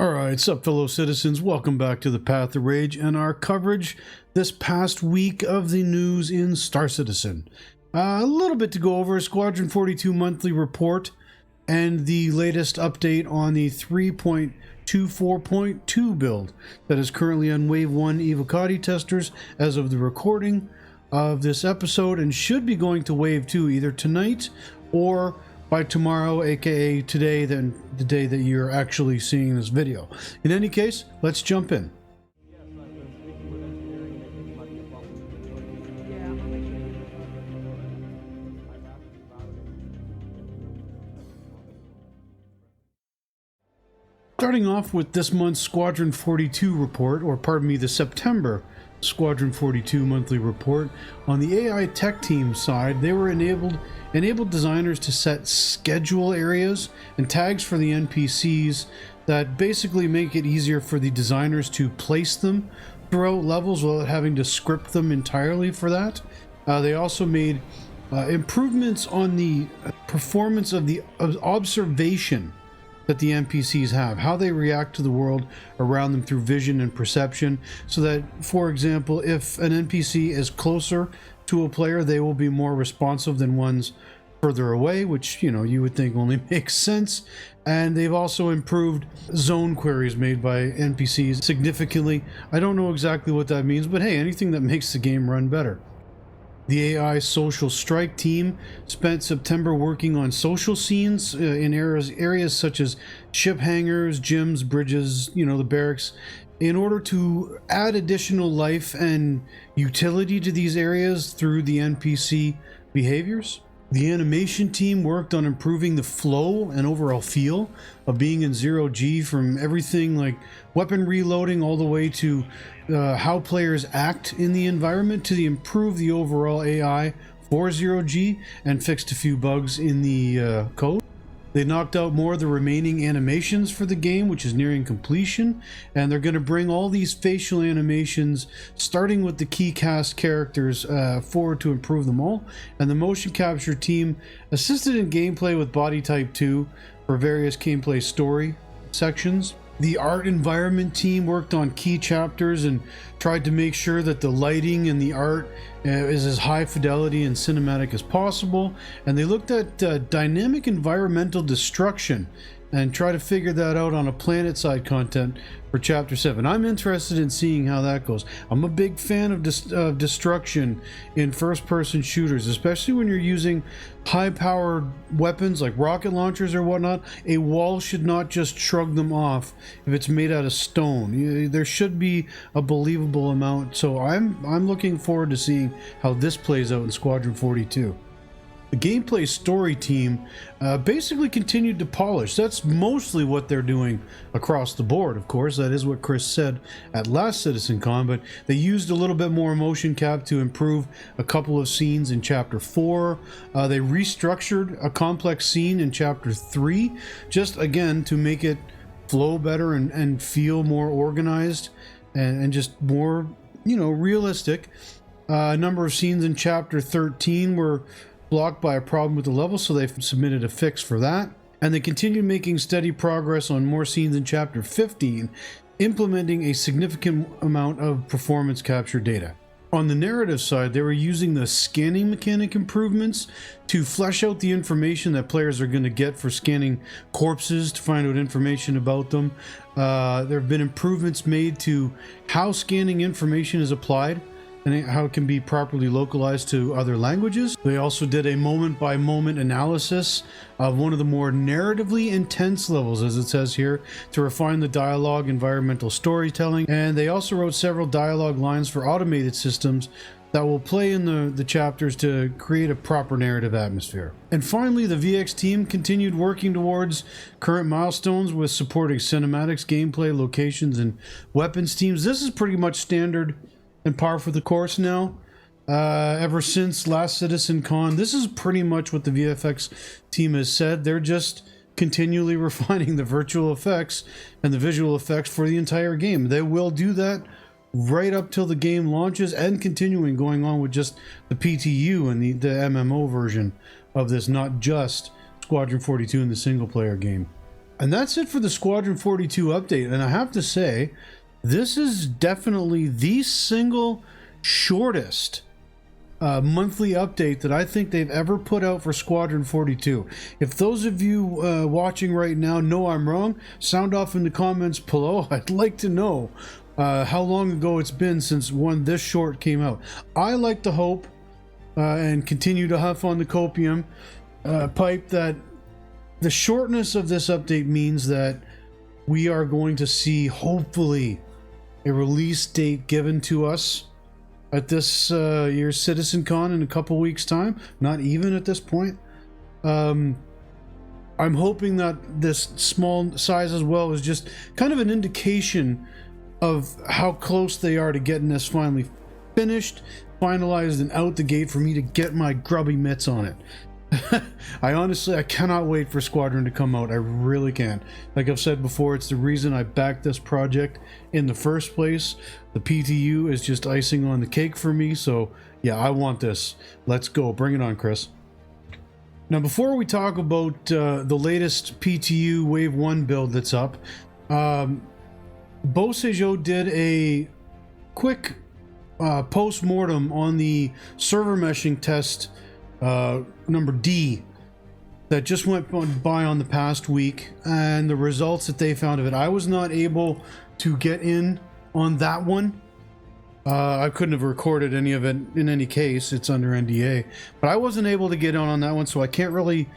Alright, sup fellow citizens, welcome back to the Path of Rage and our coverage this past week of the news in Star Citizen. A little bit to go over: Squadron 42 monthly report and the latest update on the 3.24.2 build that is currently on Wave 1 Evocati testers as of the recording of this episode, and should be going to Wave 2 either tonight or by tomorrow, aka today, then the day that you're actually seeing this video. In any case, let's jump in. Starting off with this month's Squadron 42 report, or pardon me, the September Squadron 42 monthly report. On the AI tech team side, they were enabled designers to set schedule areas and tags for the NPCs that basically make it easier for the designers to place them throughout levels without having to script them entirely for that. They also made improvements on the performance of the observation that the NPCs have, how they react to the world around them through vision and perception, so that, for example, if an NPC is closer to a player, they will be more responsive than ones further away, which, you know, you would think only makes sense. And they've also improved zone queries made by NPCs significantly. I don't know exactly what that means, but hey, anything that makes the game run better. The AI Social Strike team spent September working on social scenes in areas such as ship hangars, gyms, bridges, you know, the barracks, in order to add additional life and utility to these areas through the NPC behaviors. The animation team worked on improving the flow and overall feel of being in 0G, from everything like weapon reloading all the way to how players act in the environment, to improve the overall AI for 0G and fixed a few bugs in the code. They knocked out more of the remaining animations for the game, which is nearing completion, and they're going to bring all these facial animations, starting with the key cast characters, forward to improve them all. And the motion capture team assisted in gameplay with Body Type 2 for various gameplay story sections. The art environment team worked on key chapters and tried to make sure that the lighting and the art is as high fidelity and cinematic as possible. And they looked at dynamic environmental destruction and try to figure that out on a planet side content for chapter 7. I'm interested in seeing how that goes. I'm a big fan of destruction in first person shooters, especially when you're using high powered weapons like rocket launchers or whatnot. A wall should not just shrug them off if it's made out of stone. There should be a believable amount. So I'm looking forward to seeing how this plays out in Squadron 42. The gameplay story team basically continued to polish. That's mostly what they're doing across the board, of course. That is what Chris said at last CitizenCon, but they used a little bit more motion cap to improve a couple of scenes in Chapter 4. They restructured a complex scene in Chapter 3, just again to make it flow better and feel more organized and just more, you know, realistic. A number of scenes in Chapter 13 were blocked by a problem with the level, so they've submitted a fix for that. And they continued making steady progress on more scenes in Chapter 15, implementing a significant amount of performance capture data. On the narrative side, they were using the scanning mechanic improvements to flesh out the information that players are going to get for scanning corpses to find out information about them. There have been improvements made to how scanning information is applied and how it can be properly localized to other languages. They also did a moment-by-moment analysis of one of the more narratively intense levels, as it says here, to refine the dialogue, environmental storytelling, and they also wrote several dialogue lines for automated systems that will play in the chapters to create a proper narrative atmosphere. And finally, the VX team continued working towards current milestones with supporting cinematics, gameplay, locations, and weapons teams. This is pretty much standard and par for the course now. Ever since last CitizenCon, this is pretty much what the VFX team has said. They're just continually refining the virtual effects and the visual effects for the entire game. They will do that right up till the game launches, and continuing going on with just the PTU and the MMO version of this, not just Squadron 42 in the single player game. And that's it for the Squadron 42 update. And I have to say, this is definitely the single shortest monthly update that I think they've ever put out for Squadron 42. If those of you watching right now know I'm wrong, sound off in the comments below. I'd like to know how long ago it's been since one this short came out. I like to hope and continue to huff on the copium pipe that the shortness of this update means that we are going to see, hopefully, a release date given to us at this year's CitizenCon in a couple weeks' time. Not even at this point. I'm hoping that this small size as well is just kind of an indication of how close they are to getting this finally finished, finalized, and out the gate for me to get my grubby mitts on it. I cannot wait for Squadron to come out. I really can. Like I've said before, it's the reason I backed this project in the first place. The PTU is just icing on the cake for me, so yeah, I want this. Let's go. Bring it on, Chris. Now, before we talk about the latest PTU Wave 1 build that's up, Bosejo did a quick post-mortem on the server meshing test number D that just went by on the past week, and the results that they found of it. I was not able to get in on that one. I couldn't have recorded any of it in any case. It's under NDA, but I wasn't able to get on that one, so I can't really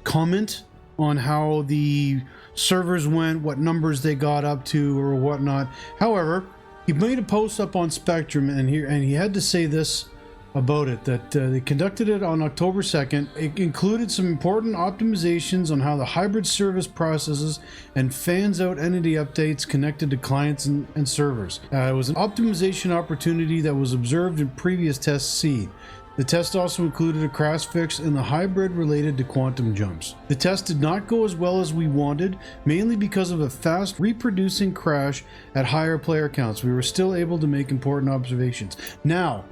comment on how the servers went, what numbers they got up to, or whatnot. However, he made a post up on Spectrum, and he had to say this about it, that they conducted it on October 2nd. It included some important optimizations on how the hybrid service processes and fans out entity updates connected to clients and servers. It was an optimization opportunity that was observed in previous test C. The test also included a crash fix in the hybrid related to quantum jumps. The test did not go as well as we wanted, mainly because of a fast reproducing crash at higher player counts. We were still able to make important observations. Now,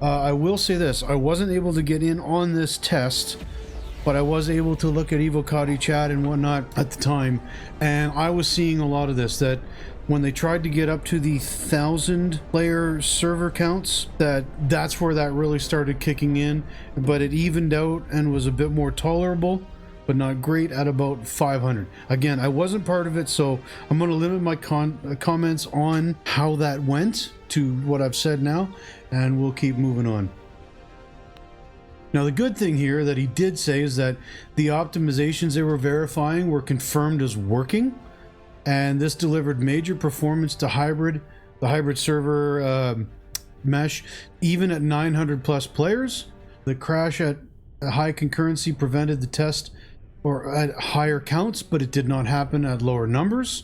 I will say this, I wasn't able to get in on this test, but I was able to look at Evocati chat and whatnot at the time, and I was seeing a lot of this, that when they tried to get up to the 1,000 player server counts, that's where that really started kicking in, but it evened out and was a bit more tolerable, but not great at about 500. Again, I wasn't part of it, so I'm going to limit my comments on how that went to what I've said now, and we'll keep moving on. Now, the good thing here that he did say is that the optimizations they were verifying were confirmed as working, and this delivered major performance to the hybrid server mesh, even at 900 plus players. The crash at high concurrency prevented the test or at higher counts, but it did not happen at lower numbers.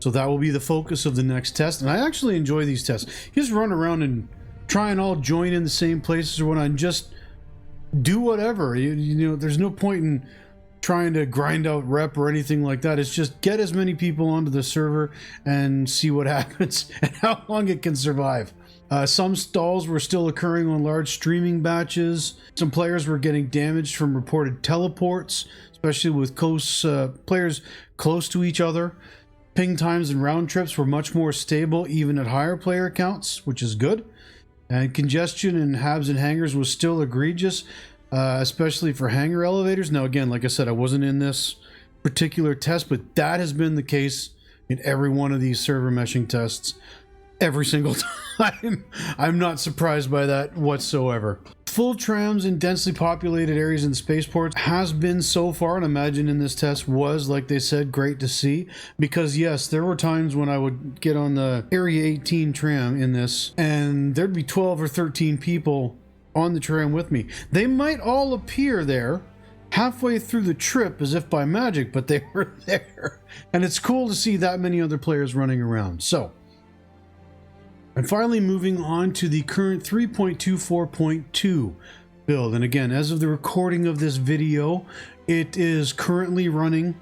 So that will be the focus of the next test. And I actually enjoy these tests. You just run around and try and all join in the same places or whatnot and just do whatever. You know, there's no point in trying to grind out rep or anything like that. It's just get as many people onto the server and see what happens and how long it can survive. Some stalls were still occurring on large streaming batches. Some players were getting damaged from reported teleports, especially with players close to each other. Ping times and round trips were much more stable even at higher player counts, which is good. And congestion in hubs and hangars was still egregious, especially for hangar elevators. Now again, like I said, I wasn't in this particular test, but that has been the case in every one of these server meshing tests every single time. I'm not surprised by that whatsoever. Full trams in densely populated areas in the spaceports has been so far, and imagine in this test was, like they said, great to see, because yes, there were times when I would get on the Area 18 tram in this and there'd be 12 or 13 people on the tram with me. They might all appear there halfway through the trip as if by magic, but they were there, and it's cool to see that many other players running around. So, and finally, moving on to the current 3.24.2 build. And again, as of the recording of this video, it is currently running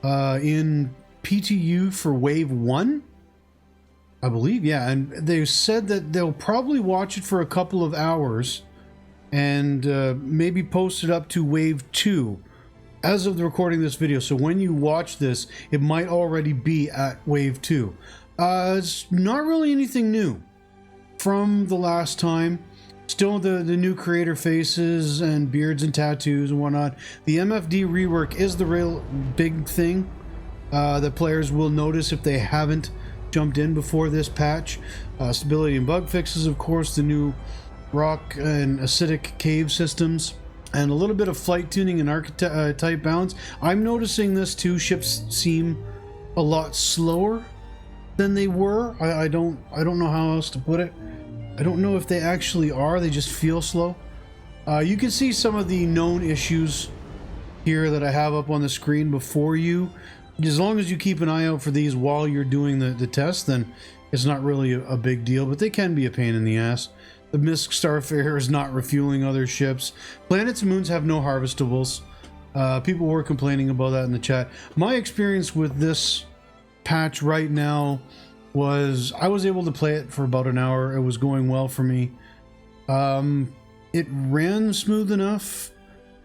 in PTU for Wave 1, I believe. Yeah, and they said that they'll probably watch it for a couple of hours and maybe post it up to Wave 2 as of the recording of this video. So when you watch this, it might already be at wave 2. It's not really anything new from the last time. Still the new creator faces and beards and tattoos and whatnot. The MFD rework is the real big thing that players will notice if they haven't jumped in before this patch. Stability and bug fixes, of course, the new rock and acidic cave systems, and a little bit of flight tuning and archetype balance. I'm noticing this too. Ships seem a lot slower than they were. I don't know how else to put it. I don't know if they actually are. They just feel slow. You can see some of the known issues here that I have up on the screen before you. As long as you keep an eye out for these while you're doing the test, then it's not really a big deal, but they can be a pain in the ass. The Misk Starfarer is not refueling other ships. Planets and moons have no harvestables. People were complaining about that in the chat. My experience with this patch right now was I was able to play it for about an hour. It was going well for me. It ran smooth enough.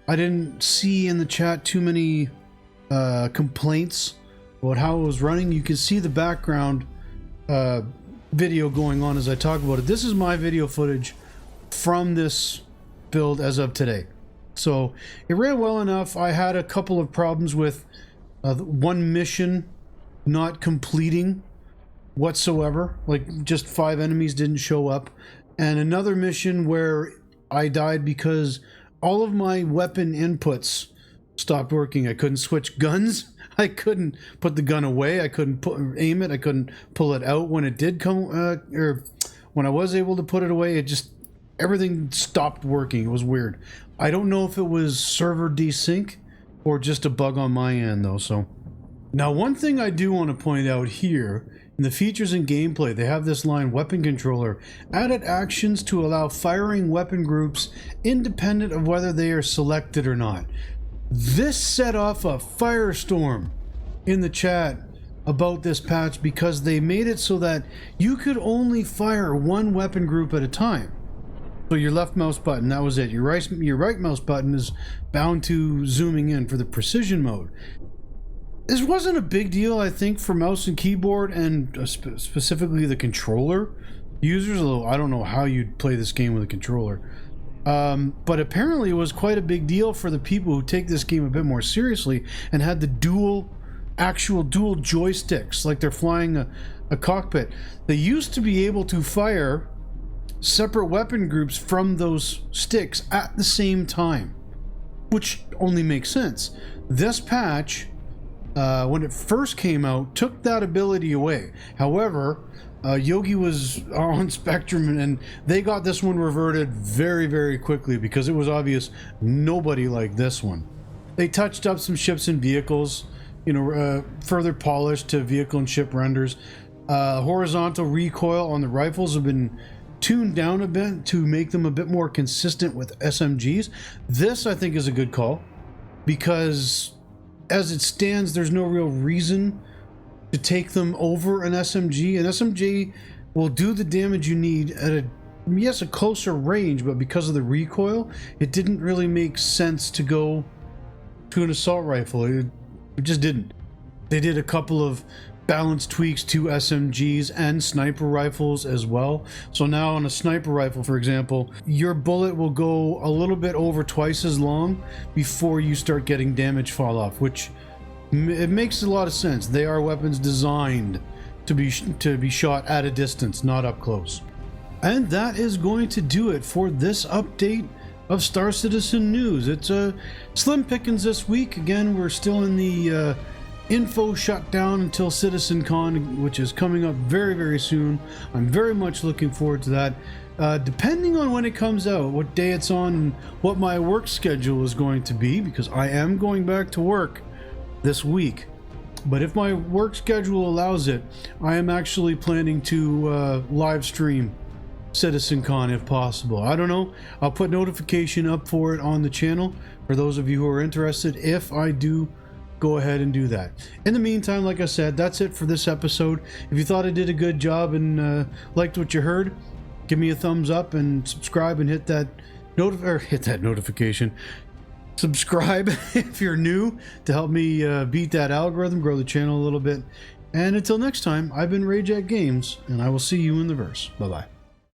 I didn't see in the chat too many complaints about how it was running. You can see the background video going on as I talk about it. This is my video footage from this build as of today. So it ran well enough. I had a couple of problems with one mission not completing whatsoever, like just 5 enemies didn't show up, and another mission where I died because all of my weapon inputs stopped working. I couldn't switch guns. I couldn't put the gun away. I couldn't aim it. I couldn't pull it out when it did come, or when I was able to put it away. It just, everything stopped working. It was weird. I don't know if it was server desync or just a bug on my end though. So now one thing I do want to point out here in the features and gameplay, they have this line: weapon controller added actions to allow firing weapon groups independent of whether they are selected or not. This set off a firestorm in the chat about this patch because they made it so that you could only fire one weapon group at a time. So your left mouse button, that was it. Your right mouse button is bound to zooming in for the precision mode. This wasn't a big deal, I think, for mouse and keyboard and specifically the controller users, although I don't know how you'd play this game with a controller. But apparently it was quite a big deal for the people who take this game a bit more seriously and had the actual dual joysticks, like they're flying a cockpit. They used to be able to fire separate weapon groups from those sticks at the same time, which only makes sense. This patch, when it first came out, took that ability away. However, Yogi was on Spectrum and they got this one reverted very, very quickly because it was obvious nobody liked this one. They touched up some ships and vehicles, you know, further polished to vehicle and ship renders. Horizontal recoil on the rifles have been tuned down a bit to make them a bit more consistent with SMGs. This, I think, is a good call because as it stands, there's no real reason to take them over an SMG. An SMG will do the damage you need at a closer range, but because of the recoil, it didn't really make sense to go to an assault rifle. It just didn't. They did a couple of balance tweaks to SMGs and sniper rifles as well. So now on a sniper rifle, for example, your bullet will go a little bit over twice as long before you start getting damage fall off, which it makes a lot of sense. They are weapons designed to be shot at a distance, not up close. And that is going to do it for this update of Star Citizen news. It's slim pickings this week. Again, we're still in the info shutdown until CitizenCon, which is coming up very, very soon. I'm very much looking forward to that. Depending on when it comes out, what day it's on, and what my work schedule is going to be, because I am going back to work this week. But if my work schedule allows it, I am actually planning to live stream CitizenCon if possible. I don't know. I'll put notification up for it on the channel for those of you who are interested if I do go ahead and do that. In the meantime, like I said, that's it for this episode. If you thought I did a good job and liked what you heard, give me a thumbs up and subscribe and hit that notification. Subscribe if you're new to help me beat that algorithm, grow the channel a little bit. And until next time, I've been Rage at Games, and I will see you in the verse. Bye-bye.